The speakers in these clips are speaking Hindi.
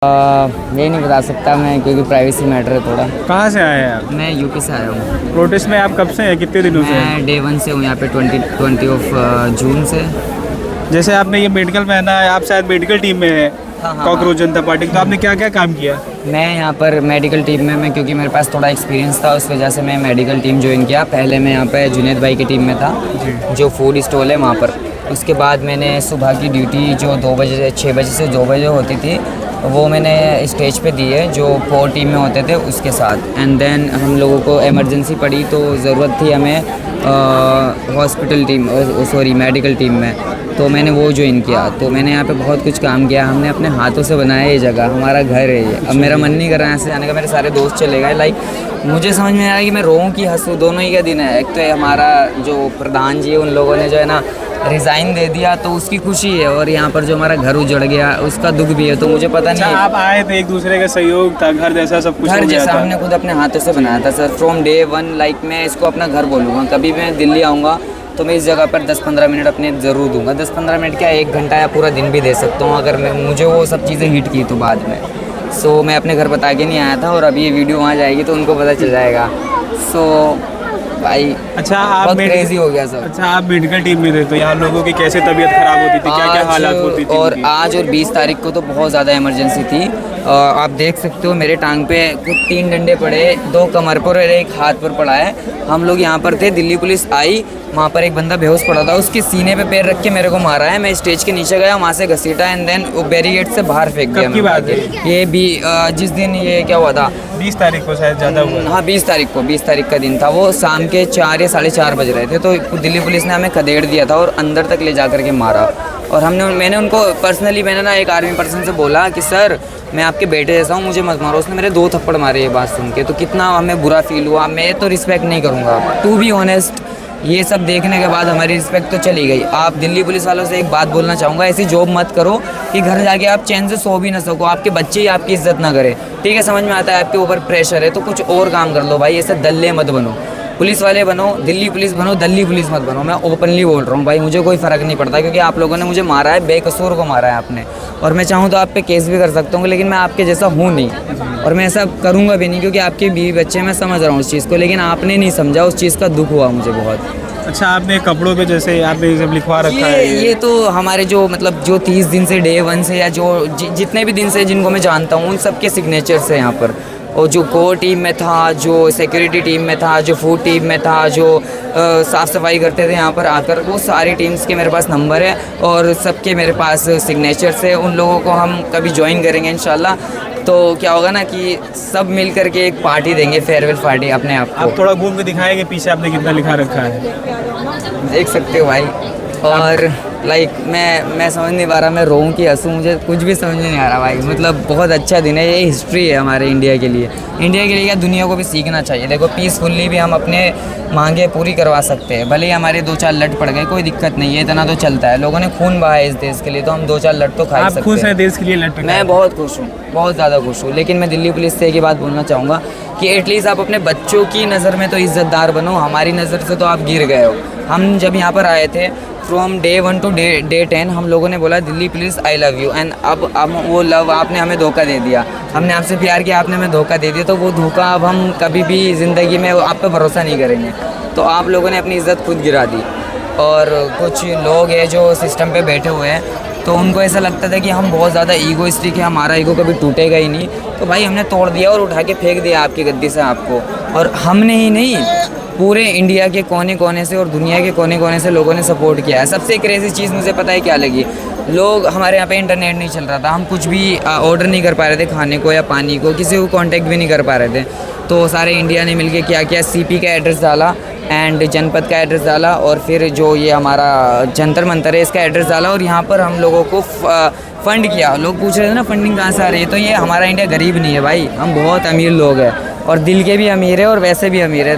ये नहीं बता सकता मैं क्योंकि प्राइवेसी मैटर है थोड़ा। कहाँ से आए हैं आप? मैं यूपी से आया हूँ। प्रोटेस्ट में आप कब से हैं, कितने दिनों से हैं? मैं डे 1 से हूँ यहाँ पे 20 जून से। जैसे आपने ये मेडिकल पहना है, आप शायद मेडिकल टीम में है हाँ। कॉकरोच जनता पार्टी, तो आपने क्या क्या काम किया? मैं यहाँ पर मेडिकल टीम में मैं क्योंकि मेरे पास थोड़ा एक्सपीरियंस था, उस वजह से मैं मेडिकल टीम ज्वाइन किया। पहले मैं यहाँ पे जुनैद भाई की टीम में था जो फूड स्टॉल है वहाँ पर। उसके बाद मैंने सुबह की ड्यूटी जो 6 बजे से 2 बजे होती थी वो मैंने स्टेज पे दी है, जो 4 टीम में होते थे उसके साथ। एंड देन हम लोगों को इमरजेंसी पड़ी तो ज़रूरत थी हमें हॉस्पिटल टीम मेडिकल टीम में, तो मैंने वो ज्वाइन किया। तो मैंने यहाँ पे बहुत कुछ काम किया, हमने अपने हाथों से बनाया ये जगह, हमारा घर है ये। अब मेरा मन नहीं कर रहा है यहाँ से जाने का, मेरे सारे दोस्त चले गए। लाइक मुझे समझ में आया कि मैं रोऊँ कि हंसूँ, दोनों ही का दिन है। एक तो ये हमारा जो प्रधान जी है उन लोगों ने जो है ना रिज़ाइन दे दिया, तो उसकी खुशी है, और यहाँ पर जो हमारा घर उजड़ गया उसका दुख भी है। तो मुझे पता नहीं, आप आए थे, एक दूसरे का सहयोग था, घर जैसा सब कुछ घर हो गया जैसा था। हमने खुद अपने हाथों से बनाया था सर, फ्रॉम डे 1। लाइक मैं इसको अपना घर बोलूँगा। कभी मैं दिल्ली आऊँगा तो मैं इस जगह पर 10-15 मिनट अपने ज़रूर दूंगा। 10-15 मिनट क्या, 1 घंटा या पूरा दिन भी दे सकता हूँ अगर मुझे वो सब चीज़ें हिट की तो बाद में। सो मैं अपने घर बता के नहीं आया था, और अभी ये वीडियो वहाँ जाएगी तो उनको पता चल जाएगा। सो भाई अच्छा, आप बहुत क्रेजी हो गया सर। अच्छा, आप मेडिकल टीम में थे तो यहाँ लोगों की कैसे तबीयत खराब होती थी, क्या क्या हालात होती थी और उनकी? आज और 20 तारीख को तो बहुत ज़्यादा इमरजेंसी थी। आप देख सकते हो मेरे टांग पे कुछ 3 डंडे पड़े, 2 कमर पर और 1 हाथ पर पड़ा है। हम लोग यहाँ पर थे, दिल्ली पुलिस आई, वहाँ पर एक बंदा बेहोश पड़ा था, उसके सीने पे पैर रख के मेरे को मारा है। मैं स्टेज के नीचे गया, वहाँ से घसीटा एंड देन वो बैरिकेड से बाहर फेंक दिया। कब की बात है? ये भी जिस दिन ये क्या हुआ था, 20 तारीख को शायद ज़्यादा हुआ। हाँ 20 तारीख को, 20 तारीख का दिन था। वो शाम के 4 या 4:30 बज रहे थे, तो दिल्ली पुलिस ने हमें खदेड़ दिया था और अंदर तक ले जा करके मारा। और मैंने उनको पर्सनली मैंने ना एक आर्मी पर्सन से बोला कि सर मैं आपके बेटे जैसा हूँ, मुझे मत मारो। उसने मेरे 2 थप्पड़ मारे ये बात सुन के, तो कितना हमें बुरा फील हुआ। मैं तो रिस्पेक्ट नहीं करूँगा, टू बी ऑनेस्ट। ये सब देखने के बाद हमारी रिस्पेक्ट तो चली गई। आप दिल्ली पुलिस वालों से एक बात बोलना चाहूँगा, ऐसी जॉब मत करो कि घर जाके आप चैन से सो भी ना सको, आपके बच्चे ही आपकी इज्जत ना करें। ठीक है, समझ में आता है आपके ऊपर प्रेशर है तो कुछ और काम कर लो भाई, ऐसे दल्ले मत बनो। पुलिस वाले बनो, दिल्ली पुलिस बनो, दिल्ली पुलिस मत बनो। मैं ओपनली बोल रहा हूँ भाई, मुझे कोई फ़र्क नहीं पड़ता क्योंकि आप लोगों ने मुझे मारा है, बेकसूर को मारा है आपने। और मैं चाहूँ तो आप पे केस भी कर सकता हूँ, लेकिन मैं आपके जैसा हूँ नहीं, और मैं ऐसा करूँगा भी नहीं क्योंकि आपके बीवी बच्चे, मैं समझ रहा हूँ उस चीज़ को, लेकिन आपने नहीं समझा, उस चीज़ का दुख हुआ मुझे बहुत। अच्छा, आपने कपड़ों पे जैसे आपने सब लिखवा रखा है ये तो हमारे जो मतलब जो 30 दिन से डे 1 से या जो जितने भी दिन से जिनको मैं जानता हूँ उन सबके सिग्नेचर्स है यहाँ पर। और जो कोर टीम में था, जो सिक्योरिटी टीम में था, जो फूड टीम में था, जो साफ़ सफाई करते थे यहाँ पर आकर, वो सारी टीम्स के मेरे पास नंबर है और सबके मेरे पास सिग्नेचर्स है। उन लोगों को हम कभी ज्वाइन करेंगे इंशाल्लाह, तो क्या होगा ना कि सब मिल करके एक पार्टी देंगे, फेयरवेल पार्टी अपने आप को। आप थोड़ा घूम के दिखाएंगे पीछे आपने कितना लिखा रखा है? देख सकते हो भाई। और लाइक मैं समझ नहीं पा रहा मैं रोऊं कि हंसूं, मुझे कुछ भी समझ में नहीं आ रहा भाई। मतलब बहुत अच्छा दिन है, ये हिस्ट्री है हमारे इंडिया के लिए। इंडिया के लिए क्या, दुनिया को भी सीखना चाहिए। देखो पीसफुल्ली भी हम अपने मांगे पूरी करवा सकते हैं, भले ही हमारे 2-4 लट पड़ गए, कोई दिक्कत नहीं है, इतना तो चलता है। लोगों ने खून बहाया इस देश के लिए, तो हम 2-4 लट तो खा सकते हैं। आप खुश हैं देश के लिए लट पे? मैं बहुत खुश हूँ, बहुत ज़्यादा खुश हूँ। लेकिन मैं दिल्ली पुलिस से एक ही बात बोलना चाहूँगा कि एटलीस्ट आप अपने बच्चों की नज़र में तो इज़्ज़तदार बनो, हमारी नज़र से तो आप गिर गए हो। हम जब यहाँ पर आए थे फ्रॉम डे 1 टू डे 10 हम लोगों ने बोला Delhi police I love you, and अब वो लव आपने हमें धोखा दे दिया। हमने आपसे प्यार किया, आपने हमें धोखा दे दिया, तो वो धोखा अब हम कभी भी ज़िंदगी में आप पे भरोसा नहीं करेंगे। तो आप लोगों ने अपनी इज़्ज़त खुद गिरा दी। और कुछ लोग हैं जो सिस्टम पे बैठे हुए हैं, तो उनको ऐसा लगता था कि हम बहुत ज़्यादा ईगोइस्टिक है, हमारा ईगो कभी टूटेगा ही नहीं। तो भाई हमने तोड़ दिया और उठा के फेंक दिया आपकी गद्दी से आपको। और हमने ही नहीं, पूरे इंडिया के कोने कोने से और दुनिया के कोने कोने से लोगों ने सपोर्ट किया है। सबसे क्रेज़ी चीज़ मुझे पता है क्या लगी, लोग, हमारे यहाँ पे इंटरनेट नहीं चल रहा था, हम कुछ भी ऑर्डर नहीं कर पा रहे थे खाने को या पानी को, किसी को कांटेक्ट भी नहीं कर पा रहे थे। तो सारे इंडिया ने मिलके क्या किया, सीपी का एड्रेस डाला एंड जनपद का एड्रेस डाला, और फिर जो ये हमारा जंतर मंतर है इसका एड्रेस डाला, और यहाँ पर हम लोगों को फ़ंड किया। लोग पूछ रहे थे ना फंडिंग कहाँ से आ रही है, तो ये हमारा इंडिया गरीब नहीं है भाई, हम बहुत अमीर लोग हैं, और दिल के भी अमीर है और वैसे भी अमीर है।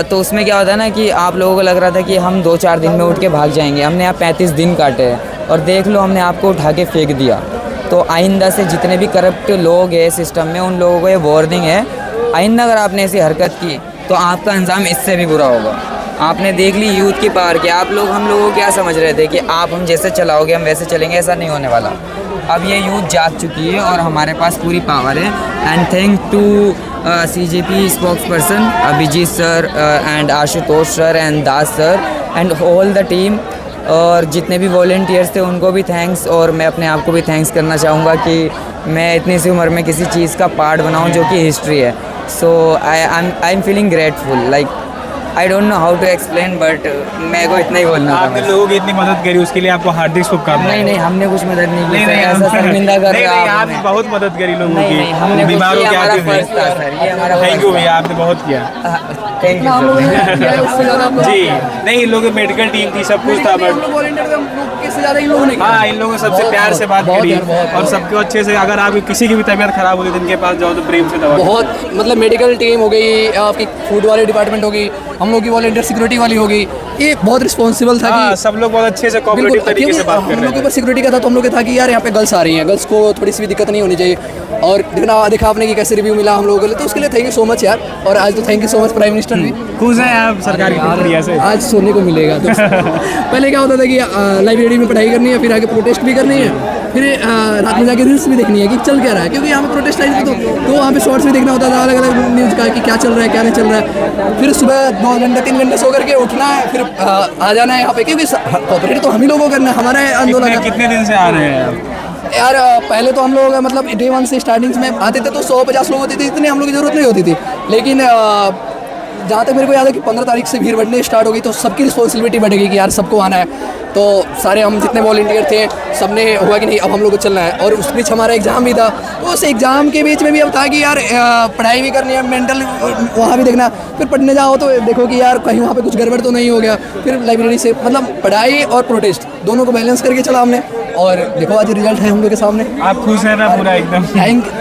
तो उसमें क्या होता है ना कि आप लोगों को लग रहा था कि हम 2-4 दिन में उठ के भाग जाएंगे, हमने यहाँ 35 दिन काटे हैं और देख लो हमने आपको उठा के फेंक दिया। तो आइंदा से जितने भी करप्ट लोग हैं सिस्टम में, उन लोगों को ये वार्निंग है, आइंदा अगर आपने ऐसी हरकत की तो आपका अंजाम इससे भी बुरा होगा। आपने देख ली यूथ की पावर की। आप लोग हम लोगों को क्या समझ रहे थे कि आप हम जैसे चलाओगे हम वैसे चलेंगे, ऐसा नहीं होने वाला। अब ये यूथ जाग चुकी है और हमारे पास पूरी पावर है। And thank to CJP spokesperson Abhijit sir and Ashutosh sir and Das sir and whole the team, और जितने भी वॉलेंटियर्स थे उनको भी थैंक्स, और मैं अपने आप को भी थैंक्स करना चाहूँगा कि मैं इतनी सी उम्र में किसी चीज़ का पार्ट बनाऊँ जो कि हिस्ट्री है। So I am feeling grateful, like I don't know how to explain, but मेरे को इतना ही बोलना था। आपने लोगों की इतनी मदद करी, उसके लिए आपको हार्दिक शुभकामनाएं। नहीं, हमने कुछ मदद नहीं की, नहीं, ऐसा शर्मिंदा कर रहे हो नहीं, आप आपने हमें। बहुत मदद करी लोगों नहीं, की, हमने कुछ बीमारों किया, के हमारा आते फर्ज था सर, ये हमारा थैंक यू भैया, आपने बहुत किया। थैंक यू जी नहीं, इन लोगों की मेडिकल टीम थी, सब कुछ था, बट हाँ इन लोगों ने सबसे प्यार से बात करी और सबको अच्छे से, अगर आपकी किसी की भी तबीयत खराब होती है इनके पास जाओ तो प्रेम से दवा। बहुत मतलब मेडिकल टीम हो गई, आपकी फूड वाले डिपार्टमेंट हो गई, हम लोग की वॉलंटियर सिक्योरिटी वाली हो गई, ये बहुत रिस्पॉन्सिबल था हाँ, कि सब लोग बहुत अच्छे से कोऑपरेटिव तरीके से बात कर हम रहे लोग के हैं। ऊपर सिक्योरिटी का था, तो हम लोग के था कि यार यहाँ पे गर्ल्स आ रही हैं, गर्ल्स को थोड़ी सी भी दिक्कत नहीं होनी चाहिए। और देखा आपने कि कैसे रिव्यू मिला हम लोगों को, तो उसके लिए थैंक यू सो मच यार। और आज तो thank you so much prime minister भी, खुश हैं आप सरकार की प्रक्रिया से? आज सोने को मिलेगा। तो पहले क्या होता था कि लाइब्रेरी में पढ़ाई करनी है, फिर आगे प्रोटेस्ट भी करनी है, फिर रात में जाके रील्स भी देखनी है कि चल क्या रहा है, क्योंकि यहाँ पे प्रोटेस्ट आई थी तो वहाँ पे शॉर्ट्स भी देखना होता था अलग अलग न्यूज़ का कि क्या चल रहा है क्या नहीं चल रहा है। फिर सुबह 2 घंटे 3 घंटे सो करके उठना है, फिर आ जाना है यहाँ पे, क्योंकि कोऑपरेट तो हम ही लोगों को करना है, हमारा आंदोलन है। कितने दिन से आ रहे हैं आप? यार पहले तो हम लोग मतलब डे 1 से स्टार्टिंग्स में आते थे तो 150 लोग होते थे, इतने हम लोग की ज़रूरत नहीं होती थी। लेकिन जहाँ तक मेरे को याद है कि 15 तारीख से भीड़ बढ़ने स्टार्ट हो गई, तो सबकी रिस्पॉन्सिबिलिटी बढ़ गई कि यार सबको आना है। तो सारे हम जितने वॉलंटियर थे सबने हुआ कि नहीं अब हम लोग को चलना है। और उस बीच हमारा एग्ज़ाम भी था, तो उस एग्ज़ाम के बीच में भी अब था कि यार पढ़ाई भी करनी है, मेंटल वहाँ भी देखना, फिर पढ़ने जाओ तो देखो कि यार कहीं वहाँ पे कुछ गड़बड़ तो नहीं हो गया। फिर लाइब्रेरी से मतलब पढ़ाई और प्रोटेस्ट दोनों को बैलेंस करके चला हमने, और देखो आज रिजल्ट है हम लोग के सामने। आप खुश हैं ना पूरा एकदम?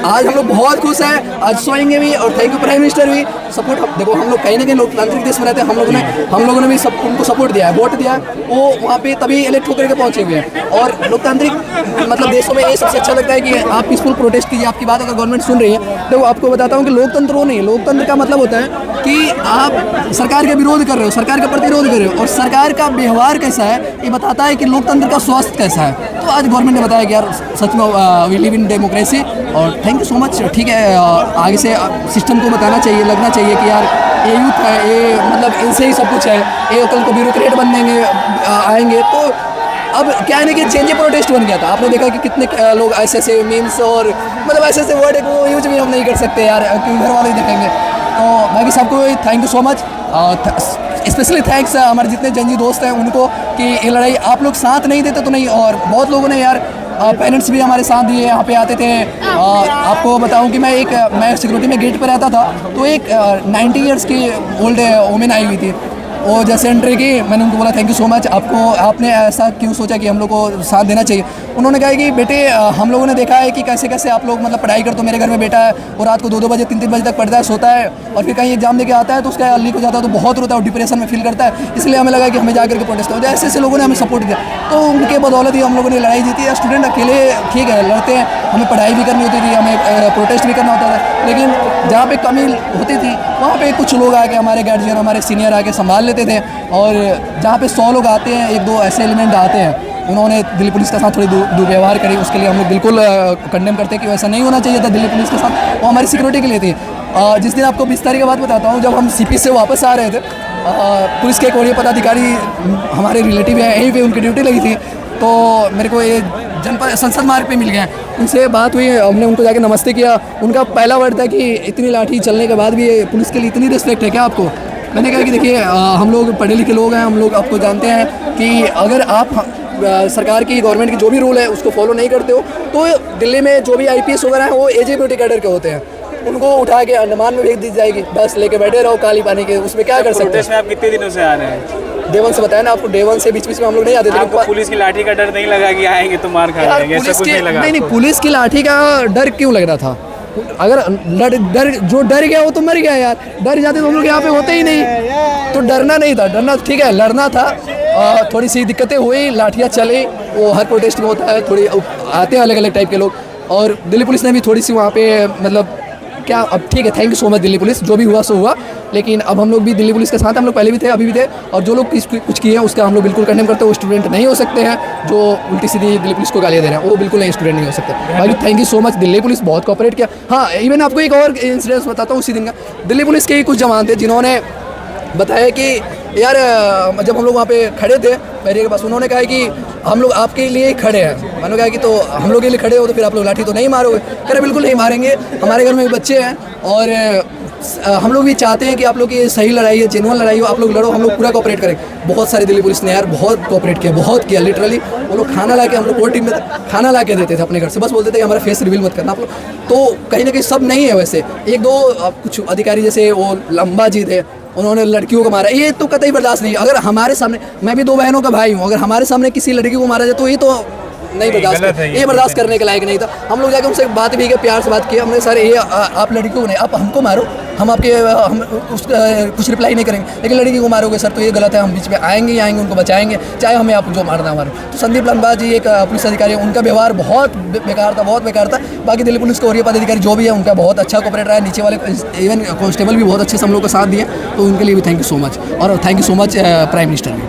आज हम लोग बहुत खुश हैं, आज सोएंगे भी, और थैंक यू प्राइम मिनिस्टर भी सपोर्ट। देखो हम लोग कहीं ना कहीं लोकतांत्रिक देश में रहते हैं, हम लोगों ने भी सब उनको सपोर्ट दिया है, वोट दिया है, वो वहाँ पे तभी इलेक्ट होकर के पहुँचे हुए हैं। और लोकतांत्रिक मतलब देशों में ये सबसे अच्छा लगता है कि आप पीसफुल प्रोटेस्ट कीजिए, आपकी बात अगर गवर्नमेंट सुन रही है। तो आपको बताता हूँ कि लोकतंत्र वो नहीं है, लोकतंत्र का मतलब होता है कि आप सरकार का विरोध कर रहे हो, सरकार का प्रतिरोध कर रहे हो, और सरकार का व्यवहार कैसा है ये बताता है कि लोकतंत्र का स्वास्थ्य कैसा है। तो आज गवर्नमेंट ने बताया कि यार सच में वी लिव इन डेमोक्रेसी, और थैंक यू सो मच। ठीक है, आगे से सिस्टम को बताना चाहिए, लगना चाहिए कि यार ये यूथ है, ये मतलब इनसे ही सब कुछ है, ये कल को ब्यूरोक्रेट बन देंगे आएंगे। तो अब क्या है ना कि चेंज प्रोटेस्ट बन गया था, आपने देखा कि कितने लोग ऐसे मीम्स और मतलब ऐसे वर्ड को यूज भी हम नहीं कर सकते यार, क्योंकि घर वाले ही देखेंगे। तो बाकी सबको thank you so much, specially thanks हमारे जितने जंजी दोस्त हैं उनको कि ये लड़ाई आप लोग साथ नहीं देते तो नहीं। और बहुत लोगों ने यार पेरेंट्स भी हमारे साथ दिए, यहाँ पे आते थे। आपको बताऊं कि मैं सिक्योरिटी में गेट पर रहता था, तो एक 90 ईयर्स की ओल्ड वुमेन आई हुई थी, वो जैसे एंट्री की, मैंने उनको बोला थैंक यू सो मच, आपने ऐसा क्यों सोचा कि हम लोग को साथ देना चाहिए। उन्होंने कहा कि बेटे हम लोगों ने देखा है कि कैसे कैसे आप लोग मतलब पढ़ाई करते हो, मेरे घर में बेटा है वो रात को 2-2 बजे 3-3 बजे तक पढ़ता है, सोता है, और फिर कहीं एग्जाम देके आता है तो उसका लीक हो जाता है, तो बहुत रोता है, डिप्रेशन में फील करता है। इसलिए हमें लगा कि हमें जाकर के प्रोटेस्ट करो। ऐसे ऐसे लोगों ने हमें सपोर्ट किया, तो उनके बदौलत ही हम लोगों ने लड़ाई जीती है। स्टूडेंट अकेले ठीक है लड़ते हैं, हमें पढ़ाई भी करनी होती थी, हमें प्रोटेस्ट भी करना होता था, लेकिन जहाँ पे कमी होती थी वहाँ पे कुछ लोग आके, हमारे गार्जियन हमारे सीनियर आके संभाल लेते थे। और जहाँ पे 100 लोग आते हैं, 1-2 ऐसे एलिमेंट आते हैं, उन्होंने दिल्ली पुलिस के साथ थोड़ी दुर्व्यवहार करी, उसके लिए हम लोग बिल्कुल कंडेम करते हैं कि वैसा नहीं होना चाहिए था दिल्ली पुलिस के साथ, वो हमारी सिक्योरिटी के लिए थी। जिस दिन आपको 20 तारीख की बात बताता हूँ, जब हम CP से वापस आ रहे थे, पुलिस के एक वरीय पदाधिकारी हमारे रिलेटिव हैं, यहीं पे उनकी ड्यूटी लगी थी, तो मेरे को ये जनपद संसद मार्ग पे मिल गए, उनसे बात हुई, हमने उनको जाके नमस्ते किया। उनका पहला वर्ड था कि इतनी लाठी चलने के बाद भी ये पुलिस के लिए इतनी रिस्पेक्ट है क्या आपको? मैंने कहा कि देखिए हम लोग पढ़े लिखे लोग हैं, हम लोग आपको जानते हैं कि अगर आप सरकार की गवर्नमेंट की जो भी रूल है उसको फॉलो नहीं करते हो, तो दिल्ली में जो भी IPS वगैरह हैं वो AJPT कैडर के होते हैं, उनको उठा के अंडमान में भेज दी जाएगी, बस लेके बैठे रहो काली पानी के, उसमें क्या कर सकते हैं। आप कितने दिनों से आ रहे हैं? Day 1 से बताया ना आपको, Day 1 से बीच बीच में हम लोग नहीं आते थे। आपको पुलिस की लाठी का डर नहीं लगा कि आएंगे तो मार खा जाएंगे, ऐसा कुछ नहीं लगा? नहीं, पुलिस की लाठी का डर क्यों लग रहा था? अगर जो डर गया वो तो मर गया यार, डर जाते तो हम लोग यहाँ पे होते ही नहीं। तो डरना नहीं था, डरना ठीक है, लड़ना था। थोड़ी सी दिक्कतें हुई, लाठियाँ चली, वो हर प्रोटेस्ट में होता है, थोड़ी आते हैं अलग अलग टाइप के लोग, और दिल्ली पुलिस ने भी थोड़ी सी वहाँ पे मतलब क्या, अब ठीक है, thank you so much Delhi police, जो भी हुआ सो हुआ, लेकिन अब हम लोग भी दिल्ली पुलिस के साथ, हम लोग पहले भी थे, अभी भी थे, और जो लोग कुछ किए हैं उसका हम लोग बिल्कुल कंडेम करते हैं। वो स्टूडेंट नहीं हो सकते हैं जो उल्टी सीधी दिल्ली पुलिस को गालियाँ दे रहे हैं, वो बिल्कुल नहीं, स्टूडेंट नहीं हो सकते। बाकी thank you so much, Delhi police बहुत कोऑपरेट किया। हाँ, इवन आपको एक और इंसिडेंस बताता हूँ उसी दिन का। दिल्ली पुलिस के ही कुछ जवान थे जिन्होंने बताया कि यार जब हम लोग वहाँ पे खड़े थे बैरियर के पास, उन्होंने कहा कि हम लोग आपके लिए ही खड़े हैं। मैंने कहा कि तो हम लोग के लिए खड़े हो तो फिर आप लोग लाठी तो नहीं मारोगे? कह रहे बिल्कुल नहीं मारेंगे, हमारे घर में भी बच्चे हैं और हम लोग भी चाहते हैं कि आप लोग की सही लड़ाई है, जेन्युइन लड़ाई हो, आप लोग लड़ो, हम लोग पूरा कोऑपरेट करेंगे। बहुत सारी दिल्ली पुलिस ने यार बहुत कोऑपरेट किया, बहुत किया लिटरली। वो लोग खाना ला के, हम लोग कोर टीम में खाना ला के देते थे अपने घर से, बस बोलते थे कि हमारा फेस रिवील मत करना आप लोग। तो कहीं ना कहीं सब नहीं है वैसे, एक दो कुछ अधिकारी जैसे वो लंबा जी थे, उन्होंने लड़कियों को मारा, ये तो कतई बर्दाश्त नहीं। अगर हमारे सामने, मैं भी 2 बहनों का भाई हूँ, अगर हमारे सामने किसी लड़की को मारा जाए तो ये तो नहीं बर्दाश्त, ये बर्दाश्त करने के लायक नहीं था। हम लोग जाकर उनसे बात भी की, प्यार से बात की हमने, सर ये आप लड़कियों को नहीं, आप हमको मारो, हम आपके कुछ रिप्लाई नहीं करेंगे, लेकिन लड़की को मारोगे सर तो ये गलत है, हम बीच में आएंगे ही आएंगे, उनको बचाएंगे, चाहे हमें आप जो मारना हमारे। तो संदीप लंबा जी एक पुलिस अधिकारी है, उनका व्यवहार बहुत बेकार था, बहुत बेकार था। बाकी दिल्ली पुलिस के और ये पदाधिकारी जो भी है उनका बहुत अच्छा कोऑपरेट रहा है, नीचे वाले इवन कांस्टेबल भी बहुत अच्छे से हम लोग का साथ दिए, तो उनके लिए भी थैंक यू सो मच, और thank you so much prime minister भी।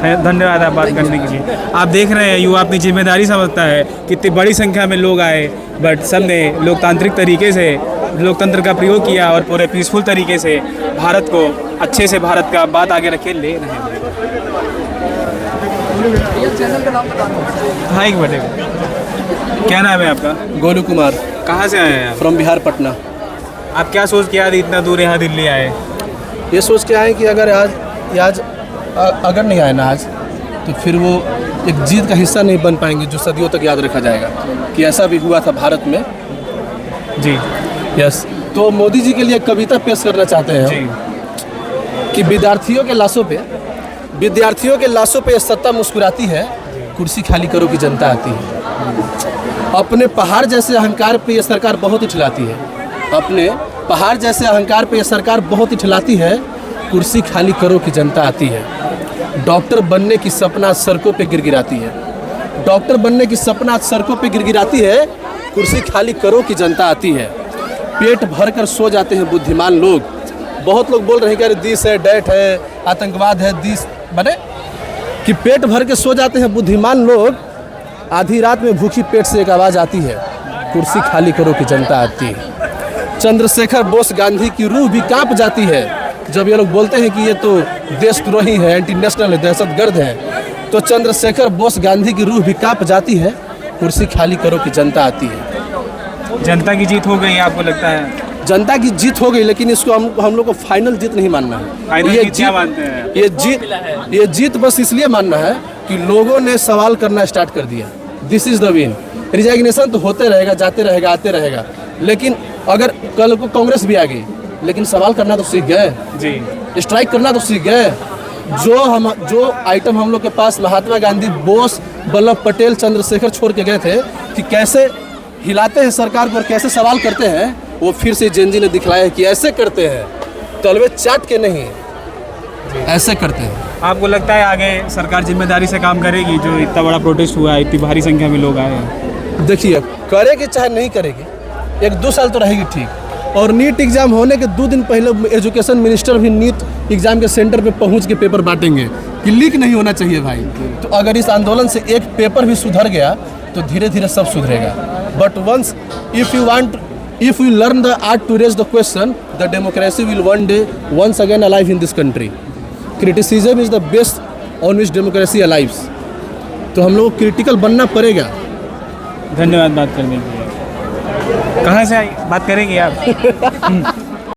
धन्यवाद आप बात करने के लिए। आप देख रहे हैं युवा अपनी जिम्मेदारी समझता है, कितनी बड़ी संख्या में लोग आए, बट सब ने लोकतांत्रिक तरीके से लोकतंत्र का प्रयोग किया और पूरे पीसफुल तरीके से भारत को अच्छे से, भारत का बात आगे रखे ले रहे हैं। हाँ, एक मिनट, क्या नाम है आपका? गोलू कुमार, कहाँ से आए हैं आप? फ्रॉम बिहार, पटना। आप क्या सोच के आज इतना दूर यहाँ दिल्ली आए? ये सोच के आए कि अगर नहीं आए ना आज, तो फिर वो एक जीत का हिस्सा नहीं बन पाएंगे जो सदियों तक याद रखा जाएगा कि ऐसा भी हुआ था भारत में। जी यस, तो मोदी जी के लिए एक कविता पेश करना चाहते हैं जी। कि विद्यार्थियों के लाशों पे सत्ता मुस्कुराती है, कुर्सी खाली करो की जनता आती है। अपने पहाड़ जैसे अहंकार पे ये सरकार बहुत ही ठिलाती है, अपने पहाड़ जैसे अहंकार पे ये सरकार बहुत ही ठिलाती है, कुर्सी खाली करो की जनता आती है। डॉक्टर बनने की सपना सड़कों पे गिरगिराती है, डॉक्टर बनने की सपना सड़कों पे गिरगिराती है, कुर्सी खाली करो की जनता आती है। पेट भर कर सो जाते हैं बुद्धिमान लोग। बहुत लोग बोल रहे हैं कि अरे दिस है, डैट है, आतंकवाद है, दिस बने कि पेट भर के सो जाते हैं बुद्धिमान लोग। आधी रात में भूखी पेट से एक आवाज़ आती है, कुर्सी खाली करो की जनता आती है। चंद्रशेखर बोस गांधी की रूह भी कांप जाती है जब ये लोग बोलते हैं कि ये तो देशद्रोही है, एंटी नेशनल है, दहशतगर्द है। तो चंद्रशेखर बोस गांधी की रूह भी कांप जाती है, कुर्सी खाली करो की जनता आती है। जनता की जीत हो गई आपको लगता है? जनता की जीत हो गई, लेकिन इसको हम लोग को फाइनल जीत नहीं मानना है। ये जीत बस इसलिए मानना है कि लोगों ने सवाल करना स्टार्ट कर दिया। This is the win. Resignation तो होते रहेगा, जाते रहेगा, आते रहेगा, लेकिन अगर कल को कांग्रेस भी आ गई, लेकिन सवाल करना तो सीख गए जी, स्ट्राइक करना तो सीख गए। जो आइटम हम लोग के पास महात्मा गांधी, बोस, वल्लभ पटेल, चंद्रशेखर छोड़ के गए थे कि कैसे हिलाते हैं सरकार को और कैसे सवाल करते हैं, वो फिर से जेन जी ने दिखलाया है कि ऐसे करते हैं, तलवे चाट के नहीं, ऐसे करते हैं। आपको लगता है आगे सरकार जिम्मेदारी से काम करेगी? जो इतना बड़ा प्रोटेस्ट हुआ है, इतनी भारी संख्या में लोग आए हैं। देखिए, करेगी चाहे नहीं करेगी, 1-2 साल तो रहेगी ठीक। और नीट एग्ज़ाम होने के 2 दिन पहले एजुकेशन मिनिस्टर भी नीट एग्ज़ाम के सेंटर पे पहुंच के पेपर बांटेंगे कि लीक नहीं होना चाहिए भाई। तो अगर इस आंदोलन से एक पेपर भी सुधर गया तो धीरे धीरे सब सुधरेगा। But once if we learn the art to raise the question, the democracy will one day once again alive in this country. Criticism is the best on which democracy alives. तो हम लोग को क्रिटिकल बनना पड़ेगा। धन्यवाद बात करने के लिए। कहाँ से आई बात करेंगे आप?